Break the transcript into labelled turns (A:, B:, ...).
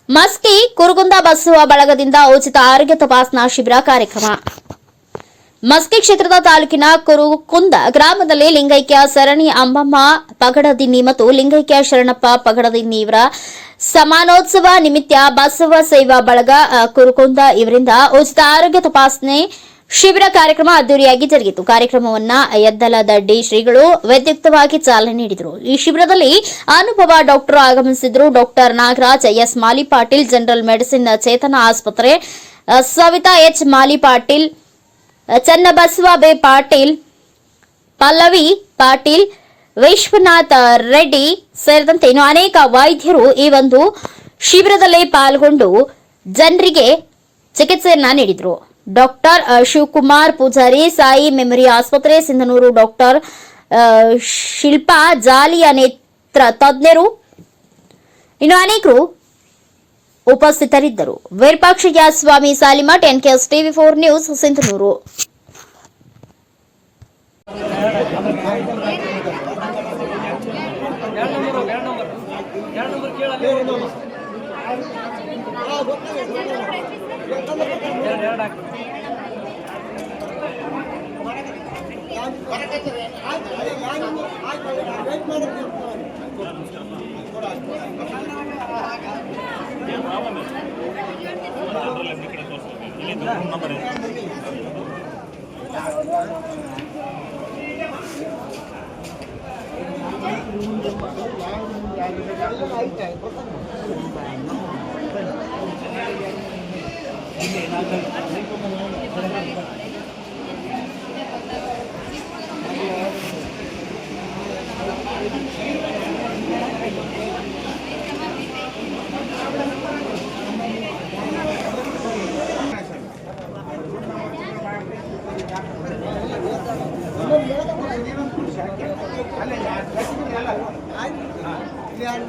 A: ಮಸ್ಕಿ ಕುರುಗುಂದ ಬಸವ ಬಳಗದಿಂದ ಉಚಿತ ಆರೋಗ್ಯ ತಪಾಸಣಾ ಶಿಬಿರ ಕಾರ್ಯಕ್ರಮ. ಮಸ್ಕಿ ಕ್ಷೇತ್ರದ ತಾಲೂಕಿನ ಕುರುಕುಂದ ಗ್ರಾಮದಲ್ಲಿ ಲಿಂಗೈಕ್ಯ ಸರಣಿ ಅಂಬಮ್ಮ ಪಗಡದಿನ್ನಿ ಮತ್ತು ಲಿಂಗೈಕ್ಯ ಶರಣಪ್ಪ ಪಗಡದಿನ್ನಿ ಇವರ ಸಮಾನೋತ್ಸವ ನಿಮಿತ್ತ ಬಸವ ಸೇವಾ ಬಳಗ ಕುರುಕುಂದ ಇವರಿಂದ ಉಚಿತ ಆರೋಗ್ಯ ತಪಾಸಣೆ ಶಿಬಿರ ಕಾರ್ಯಕ್ರಮ ಅದ್ದೂರಿಯಾಗಿ ಜರುಗಿತು. ಕಾರ್ಯಕ್ರಮವನ್ನು ಯದ್ದಲದಡ್ಡಿ ಶ್ರೀಗಳು ವೈದ್ಯುಕ್ತವಾಗಿ ಚಾಲನೆ ನೀಡಿದರು. ಈ ಶಿಬಿರದಲ್ಲಿ ಅನುಭವ ಡಾಕ್ಟರ್ ಆಗಮಿಸಿದ್ರು. ಡಾಕ್ಟರ್ ನಾಗರಾಜ್ ಎಸ್ ಮಾಲಿ ಪಾಟೀಲ್, ಜನರಲ್ ಮೆಡಿಸಿನ್ ಚೇತನ ಆಸ್ಪತ್ರೆ ಸವಿತಾ ಎಚ್ ಮಾಲಿ ಪಾಟೀಲ್, ಚನ್ನಬಸವ ಬೆ ಪಾಟೀಲ್, ಪಲ್ಲವಿ ಪಾಟೀಲ್, ವಿಶ್ವನಾಥ್ ರೆಡ್ಡಿ ಸೇರಿದಂತೆ ಇನ್ನು ಅನೇಕ ವೈದ್ಯರು ಈ ಒಂದು ಶಿಬಿರದಲ್ಲಿ ಪಾಲ್ಗೊಂಡು ಜನರಿಗೆ ಚಿಕಿತ್ಸೆಯನ್ನ ನೀಡಿದರು. ಡಾಕ್ಟರ್ ಶಿವಕುಮಾರ್ ಪೂಜಾರಿ, ಸಾಯಿ ಮೆಮೊರಿ ಆಸ್ಪತ್ರೆ ಸಿಂಧನೂರು, ಡಾಕ್ಟರ್ ಶಿಲ್ಪಾ ಜಾಲಿಯ ನೇತ್ರ ತಜ್ಞರು ಇನ್ನು ಅನೇಕರು ಉಪಸ್ಥಿತರಿದ್ದರು. ವಿರೂಪಾಕ್ಷಯ್ಯ ಸ್ವಾಮಿ ಸಾಲಿಮಠ್, ಎನ್ಕೆಎಸ್ ಟಿವಿ4 ನ್ಯೂಸ್, ಸಿಂಧನೂರು.
B: यार